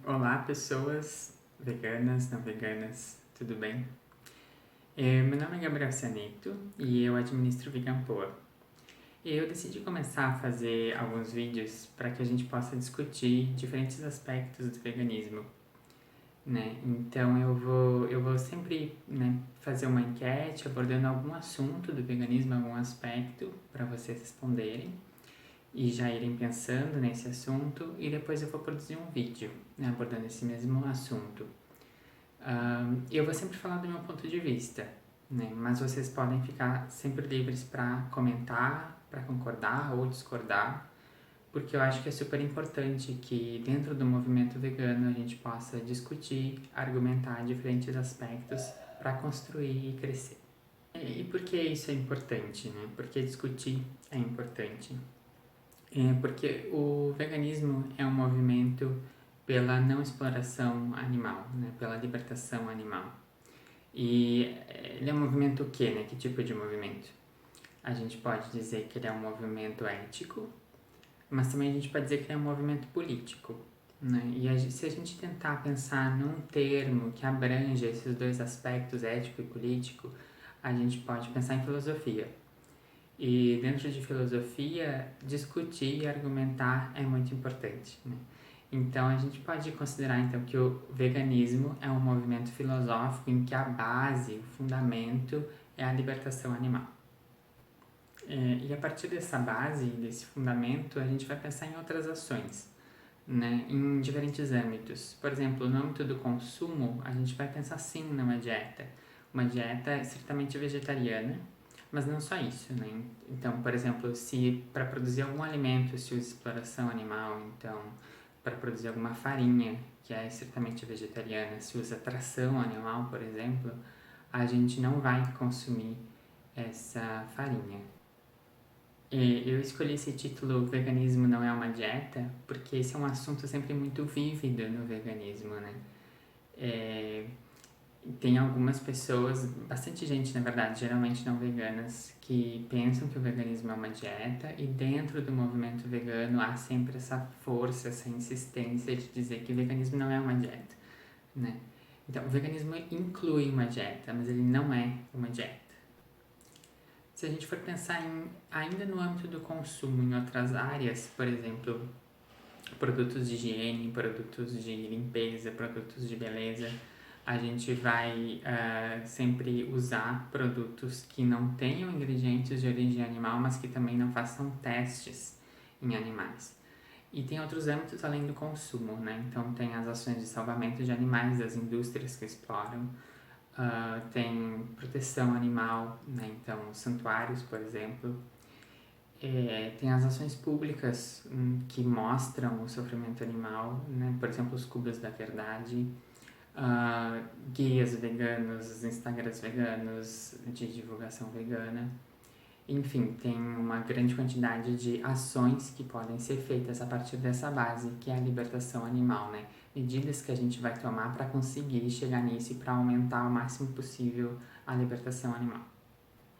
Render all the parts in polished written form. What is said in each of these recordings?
Olá, pessoas veganas, não veganas, tudo bem? Meu nome é Gabriel Cianeto e eu administro Veganpoa. Eu decidi começar a fazer alguns vídeos para que a gente possa discutir diferentes aspectos do veganismo, né? Então eu vou sempre, né, fazer uma enquete abordando algum assunto do veganismo, algum aspecto para vocês responderem e já irem pensando nesse assunto, e depois eu vou produzir um vídeo, né, abordando esse mesmo assunto. Eu vou sempre falar do meu ponto de vista, né? Mas vocês podem ficar sempre livres para comentar, para concordar ou discordar, porque eu acho que é super importante que dentro do movimento vegano a gente possa discutir, argumentar diferentes aspectos para construir e crescer. E por que isso é importante, né? Por que discutir é importante? Porque o veganismo é um movimento pela não exploração animal, né? Pela libertação animal. E ele é um movimento o quê, né? Que tipo de movimento? A gente pode dizer que ele é um movimento ético, mas também a gente pode dizer que ele é um movimento político, né? E se a gente tentar pensar num termo que abranja esses dois aspectos, ético e político, a gente pode pensar em filosofia. E dentro de filosofia, discutir e argumentar é muito importante, né? Então a gente pode considerar então que o veganismo é um movimento filosófico em que a base, o fundamento é a libertação animal. E a partir dessa base, desse fundamento, a gente vai pensar em outras ações, né, em diferentes âmbitos. Por exemplo, no âmbito do consumo, a gente vai pensar sim numa dieta. Uma dieta estritamente vegetariana, mas não só isso, né? Então, por exemplo, se para produzir algum alimento se usa exploração animal, então para produzir alguma farinha que é estritamente vegetariana, se usa tração animal, por exemplo, a gente não vai consumir essa farinha. Eu escolhi esse título Veganismo não é uma dieta porque esse é um assunto sempre muito vívido no veganismo, né? É, Tem algumas pessoas, bastante gente na verdade, geralmente não veganas, que pensam que o veganismo é uma dieta, e dentro do movimento vegano há sempre essa força, essa insistência de dizer que o veganismo não é uma dieta, né? Então, o veganismo inclui uma dieta, mas ele não é uma dieta. Se a gente for pensar ainda no âmbito do consumo em outras áreas, por exemplo, produtos de higiene, produtos de limpeza, produtos de beleza, a gente vai sempre usar produtos que não tenham ingredientes de origem animal, mas que também não façam testes em animais. E tem outros âmbitos além do consumo, né? Então tem as ações de salvamento de animais das indústrias que exploram, tem proteção animal, né? Então santuários, por exemplo, tem as ações públicas que mostram o sofrimento animal, né? Por exemplo, os Cubas da Verdade, guias veganos, os Instagrams veganos de divulgação vegana. Enfim, tem uma grande quantidade de ações que podem ser feitas a partir dessa base, que é a libertação animal, né? Medidas que a gente vai tomar para conseguir chegar nisso e para aumentar o máximo possível a libertação animal.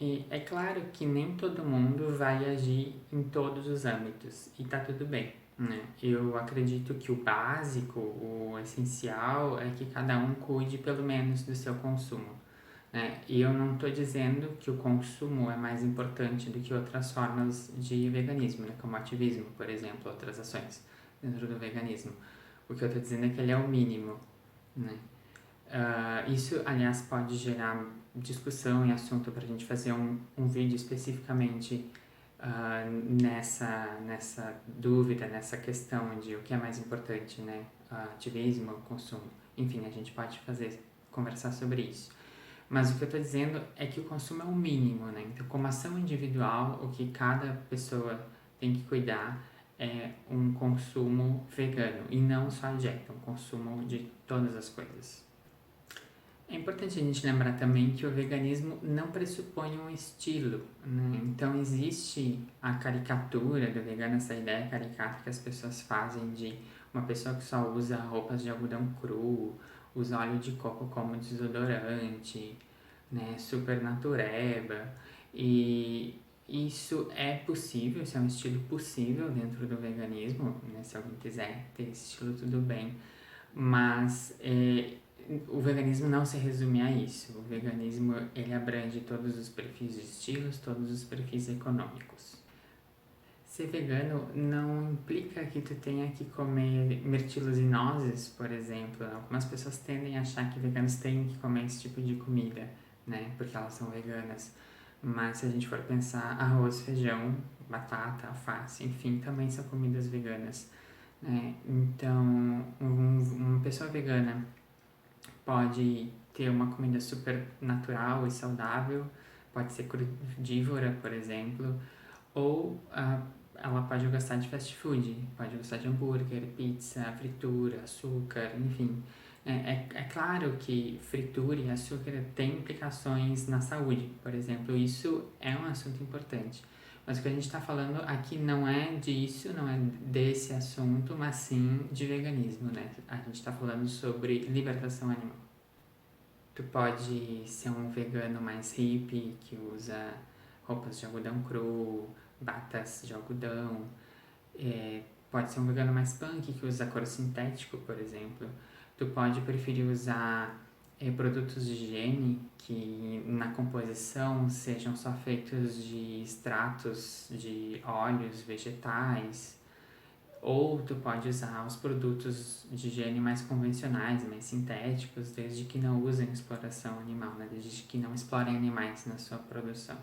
E é claro que nem todo mundo vai agir em todos os âmbitos, e tá tudo bem, né? Eu acredito que o básico, o essencial, é que cada um cuide pelo menos do seu consumo, né? E eu não estou dizendo que o consumo é mais importante do que outras formas de veganismo, né? Como ativismo, por exemplo, outras ações dentro do veganismo. O que eu estou dizendo é que ele é o mínimo, né? Isso, aliás, pode gerar discussão e assunto para a gente fazer um vídeo especificamente nessa dúvida, nessa questão de o que é mais importante, né? Ativismo, consumo. Enfim, a gente pode conversar sobre isso. Mas o que eu estou dizendo é que o consumo é o mínimo, né? Então, como ação individual, o que cada pessoa tem que cuidar é um consumo vegano, e não só a dieta, um consumo de todas as coisas. É importante a gente lembrar também que o veganismo não pressupõe um estilo, né? Então existe a caricatura do vegano, essa ideia caricata que as pessoas fazem de uma pessoa que só usa roupas de algodão cru, usa óleo de coco como desodorante, né? Super natureba. E isso é possível, isso é um estilo possível dentro do veganismo, né? Se alguém quiser ter esse estilo, tudo bem. Mas o veganismo não se resume a isso. O veganismo, ele abrange todos os perfis de estilos, todos os perfis econômicos. Ser vegano não implica que tu tenha que comer mirtilos e nozes, por exemplo. Algumas pessoas tendem a achar que veganos têm que comer esse tipo de comida, né? Porque elas são veganas. Mas se a gente for pensar, arroz, feijão, batata, alface, enfim, também são comidas veganas, né? Então, uma pessoa vegana pode ter uma comida super natural e saudável, pode ser crudívora, por exemplo, ou ela pode gostar de fast food, pode gostar de hambúrguer, pizza, fritura, açúcar, enfim. É claro que fritura e açúcar têm implicações na saúde, por exemplo, isso é um assunto importante. Mas o que a gente está falando aqui não é disso, não é desse assunto, mas sim de veganismo, né? A gente está falando sobre libertação animal. Tu pode ser um vegano mais hippie, que usa roupas de algodão cru, batas de algodão. Pode ser um vegano mais punk, que usa couro sintético, por exemplo. Tu pode preferir usar produtos de higiene que na composição sejam só feitos de extratos de óleos vegetais, ou tu pode usar os produtos de higiene mais convencionais, mais sintéticos, desde que não usem exploração animal, né? Desde que não explorem animais na sua produção.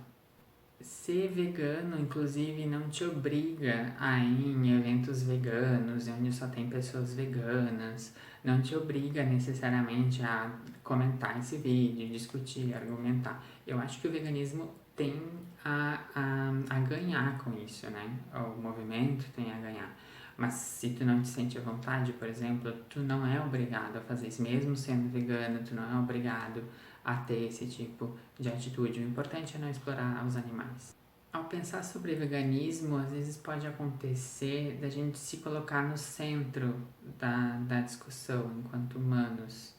Ser vegano, inclusive, não te obriga a ir em eventos veganos, onde só tem pessoas veganas. Não te obriga necessariamente a comentar esse vídeo, discutir, argumentar. Eu acho que o veganismo tem a ganhar com isso, né? O movimento tem a ganhar. Mas se tu não te sente à vontade, por exemplo, tu não é obrigado a fazer isso. Mesmo sendo vegano, tu não é obrigado a ter esse tipo de atitude. O importante é não explorar os animais. Ao pensar sobre veganismo, às vezes pode acontecer da gente se colocar no centro da discussão enquanto humanos,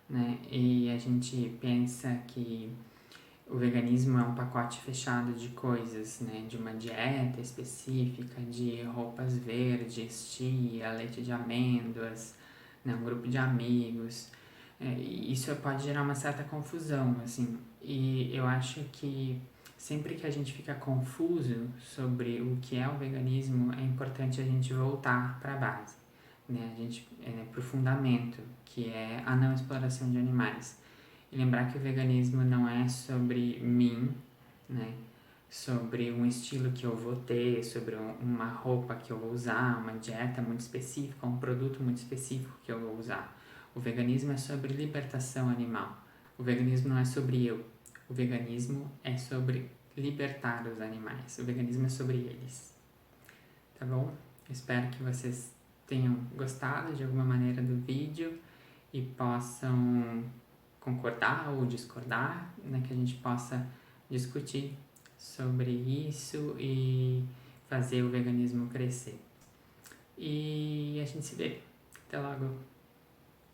né? E a gente pensa que o veganismo é um pacote fechado de coisas, né? De uma dieta específica, de roupas verdes, chia, leite de amêndoas, né? Um grupo de amigos. E isso pode gerar uma certa confusão, assim. E eu acho que sempre que a gente fica confuso sobre o que é o veganismo, é importante a gente voltar para a base, né? A gente para o fundamento, que é a não exploração de animais. E lembrar que o veganismo não é sobre mim, né? Sobre um estilo que eu vou ter, sobre uma roupa que eu vou usar, uma dieta muito específica, um produto muito específico que eu vou usar. O veganismo é sobre libertação animal. O veganismo não é sobre eu. O veganismo é sobre libertar os animais. O veganismo é sobre eles. Tá bom? Espero que vocês tenham gostado de alguma maneira do vídeo e possam concordar ou discordar, né? Que a gente possa discutir sobre isso e fazer o veganismo crescer. E a gente se vê. Até logo!